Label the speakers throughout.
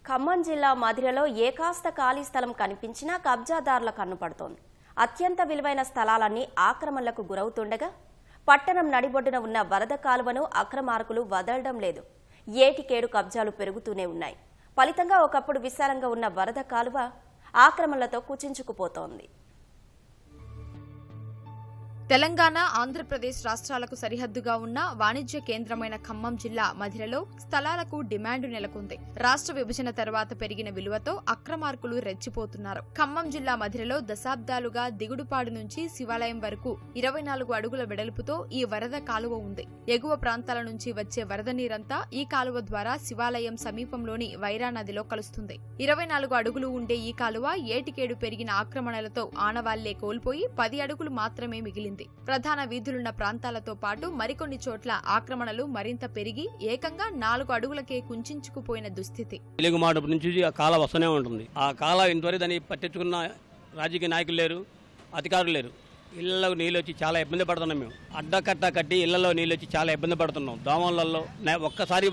Speaker 1: ఖమ్మం జిల్లా మధిరలో ఏకాస్త ఖాళీ స్థలం కనిపించినా కబ్జాదారుల కన్నుపడుతోంది. అత్యంత విలువైన స్థలాలన్నీ ఆక్రమణలకు గురవుతుండగా పట్టణం నడిబొడ్డున ఉన్న వరద కాలువను అక్రమార్కులు వదలడం లేదు. ఏటికేడు కబ్జాలు పెరుగుతూనే ఉన్నాయి. ఫలితంగా ఒకప్పుడు విశాలంగా ఉన్న వరద కాలువ ఆక్రమణలతో కుచించుకుపోతోంది.
Speaker 2: తెలంగాణ, ఆంధ్రప్రదేశ్ రాష్ట్రాలకు సరిహద్దుగా ఉన్న వాణిజ్య కేంద్రమైన ఖమ్మం జిల్లా మధిరలో స్థలాలకు డిమాండ్ నెలకొంది. రాష్ట్ర విభజన తర్వాత పెరిగిన విలువతో అక్రమార్కులు రెచ్చిపోతున్నారు. ఖమ్మం జిల్లా మధిరలో దశాబ్దాలుగా దిగుడుపాడు నుంచి శివాలయం వరకు 24 అడుగుల వెడల్పుతో ఈ వరద కాలువ ఉంది. ఎగువ ప్రాంతాల నుంచి వచ్చే వరద నీరంతా ఈ కాలువ ద్వారా శివాలయం సమీపంలోని వైరా నదిలో కలుస్తుంది. 24 అడుగులు ఉండే ఈ కాలువ ఏటికేడు పెరిగిన ఆక్రమణలతో ఆనవాళ్లే కోల్పోయి 10 అడుగులు మాత్రమే మిగిలింది. ప్రధాన వీధులున్న ప్రాంతాలతో పాటు మరికొన్ని చోట్ల ఆక్రమణలు మరింత పెరిగి ఏకంగా 4 అడుగులకే కుంచుకుపోయిన దుస్థితి.
Speaker 3: తెలుగుమాడు నుంచి ఆ కాల వస్తూనే ఉంటుంది. ఆ కాల ఇంతవరకు దాన్ని పట్టించుకున్న రాజకీయ నాయకులు లేరు, అధికారులు లేరు. ఇళ్లలో నీళ్ళు వచ్చి చాలా ఇబ్బంది పడుతున్నాం. మేము అడ్డకట్ట కట్టి ఇళ్లలో నీళ్ళు వచ్చి చాలా ఇబ్బంది పడుతున్నాం. దోమలలో ఒక్కసారి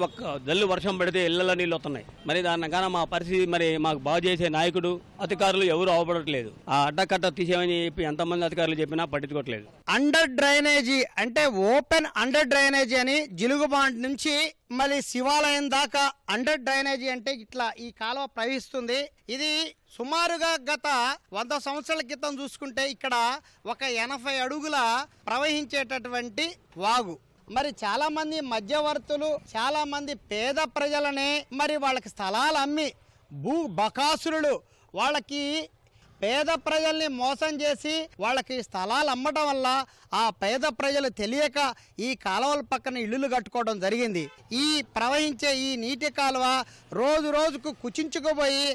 Speaker 3: జల్లు వర్షం పడితే ఇళ్లలో నీళ్ళు వస్తున్నాయి. మరి దానికన్నా మా పరిస్థితి మరి మాకు బాగు చేసే నాయకుడు అధికారులు ఎవరు అవపడట్లేదు. ఆ అడ్డకట్ట తీసేమని చెప్పి ఎంతమంది అధికారులు చెప్పినా పట్టించుకోవట్లేదు.
Speaker 4: అండర్ డ్రైనేజీ అంటే ఓపెన్ అండర్ డ్రైనేజీ అని జిలుగుబాండ్ నుంచి మళ్ళీ శివాలయం దాకా అండర్ డ్రైనేజీ అంటే ఇట్లా ఈ కాలువ ప్రవహిస్తుంది. ఇది సుమారుగా గత 100 సంవత్సరాల క్రితం చూసుకుంటే ఇక్కడ ఒక 80 అడుగుల ప్రవహించేటటువంటి వాగు. మరి చాలా మంది మధ్యవర్తులు, చాలా మంది పేద ప్రజలనే మరి వాళ్ళకి స్థలాలు అమ్మి భూ బకాసురులు వాళ్ళకి పేద ప్రజల్ని మోసం చేసి వాళ్ళకి స్థలాలు అమ్మటం వల్ల ఆ పేద ప్రజలు తెలియక ఈ కాలువల పక్కన ఇల్లులు కట్టుకోవడం జరిగింది. ఈ ప్రవహించే ఈ నీటి కాలువ రోజు రోజుకు కుచించుకుపోయి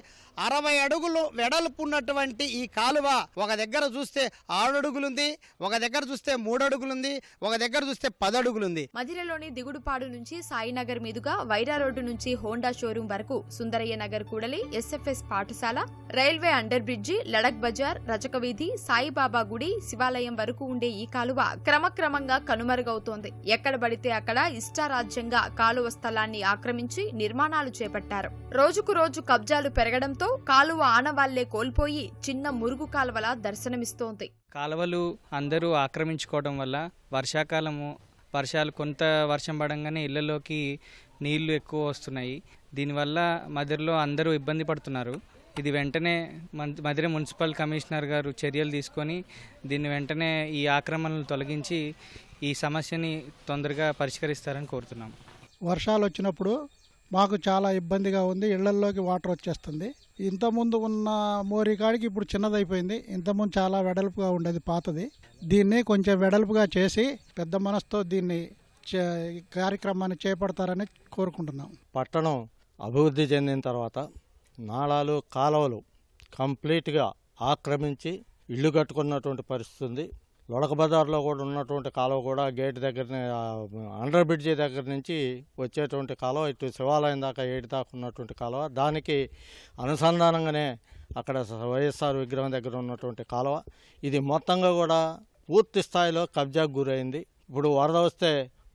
Speaker 4: 60 అడుగులు వెడల్పు ఉన్నటువంటి ఈ కాలువ ఒక దగ్గర చూస్తే 6 అడుగులుంది, ఒక దగ్గర చూస్తే 3 అడుగులుంది, ఒక దగ్గర చూస్తే 10 అడుగులుంది.
Speaker 2: మధిరలోని దిగుడుపాడు నుంచి సాయినగర్ మీదుగా వైరా రోడ్డు నుంచి హోండా షోరూం వరకు సుందరయ్య నగర్ కూడలి, ఎస్ఎఫ్ఎస్ పాఠశాల, railway under bridge, Ladak Bazar, రజక వీధి, సాయిబాబా గుడి, శివాలయం వరకు ఉండే ఈ కాలువ క్రమక్రమంగా కనుమరుగవుతోంది. ఎక్కడ పడితే అక్కడ ఇష్టారాజ్యంగా కాలువ స్థలాన్ని ఆక్రమించి నిర్మాణాలు చేపట్టారు. రోజుకు రోజు కబ్జాలు పెరగడంతో కాలువ ఆనవాళ్లే కోల్పోయి చిన్న మురుగు కాలువలా దర్శనమిస్తోంది.
Speaker 5: కాలువలు అందరూ ఆక్రమించుకోవడం వల్ల వర్షాలు కొంత వర్షం పడంగానే ఇళ్లలోకి నీళ్లు ఎక్కువ వస్తున్నాయి. దీనివల్ల మధిరలో అందరూ ఇబ్బంది పడుతున్నారు. ఇది వెంటనే మధిర మున్సిపల్ కమిషనర్ గారు చర్యలు తీసుకొని దీన్ని వెంటనే ఈ ఆక్రమణలు తొలగించి ఈ సమస్యని తొందరగా పరిష్కరిస్తారని కోరుతున్నాం.
Speaker 6: వర్షాలు వచ్చినప్పుడు మాకు చాలా ఇబ్బందిగా ఉంది. ఇళ్లల్లోకి వాటర్ వచ్చేస్తుంది. ఇంతకుముందు ఉన్న మోరికాడికి ఇప్పుడు చిన్నదైపోయింది. ఇంతకుముందు చాలా వెడల్పుగా ఉండేది పాతది. దీన్ని కొంచెం వెడల్పుగా చేసి పెద్ద మనసుతో దీన్ని కార్యక్రమాన్ని చేపడతారని కోరుకుంటున్నాం.
Speaker 7: పట్టణం అభివృద్ధి చెందిన తర్వాత నాళాలు, కాలువలు కంప్లీట్గా ఆక్రమించి ఇల్లు కట్టుకున్నటువంటి పరిస్థితి ఉంది. లొడక బజార్లో కూడా ఉన్నటువంటి కాలువ కూడా గేట్ దగ్గరనే అండర్ బ్రిడ్జి దగ్గర నుంచి వచ్చేటువంటి కాలువ ఇటు శివాలయం దాకా ఏటి దాకా ఉన్నటువంటి కాలువ, దానికి అనుసంధానంగానే అక్కడ వైఎస్ఆర్ విగ్రహం దగ్గర ఉన్నటువంటి కాలువ ఇది మొత్తంగా కూడా పూర్తి స్థాయిలో కబ్జాకు గురైంది. ఇప్పుడు వరద వస్తే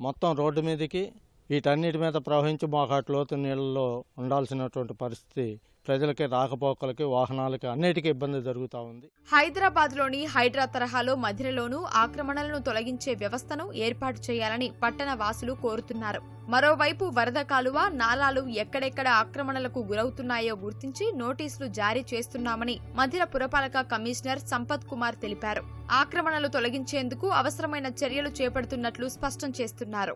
Speaker 7: మొత్తం రోడ్డు మీదకి వీటన్నిటి మీద ప్రవహించి మోకాటి లోతు నీళ్ళలో ఉండాల్సినటువంటి పరిస్థితి ప్రజలకి, రాకపోకలకి, వాహనాలకి అన్నిటికీ ఇబ్బంది జరుగుతూ ఉంది.
Speaker 2: హైదరాబాద్ లోని హైడ్రా తరహాలో మధిరలోనూ ఆక్రమణలను తొలగించే వ్యవస్థను ఏర్పాటు చేయాలని పట్టణ వాసులు కోరుతున్నారు. మరోవైపు వరద కాలువ, నాలాలు ఎక్కడెక్కడ ఆక్రమణలకు గురవుతున్నాయో గుర్తించి నోటీసులు జారీ చేస్తున్నామని మధిర పురపాలక కమిషనర్ సంపత్ కుమార్ తెలిపారు. ఆక్రమణలు తొలగించేందుకు అవసరమైన చర్యలు చేపడుతున్నట్లు స్పష్టం చేస్తున్నారు.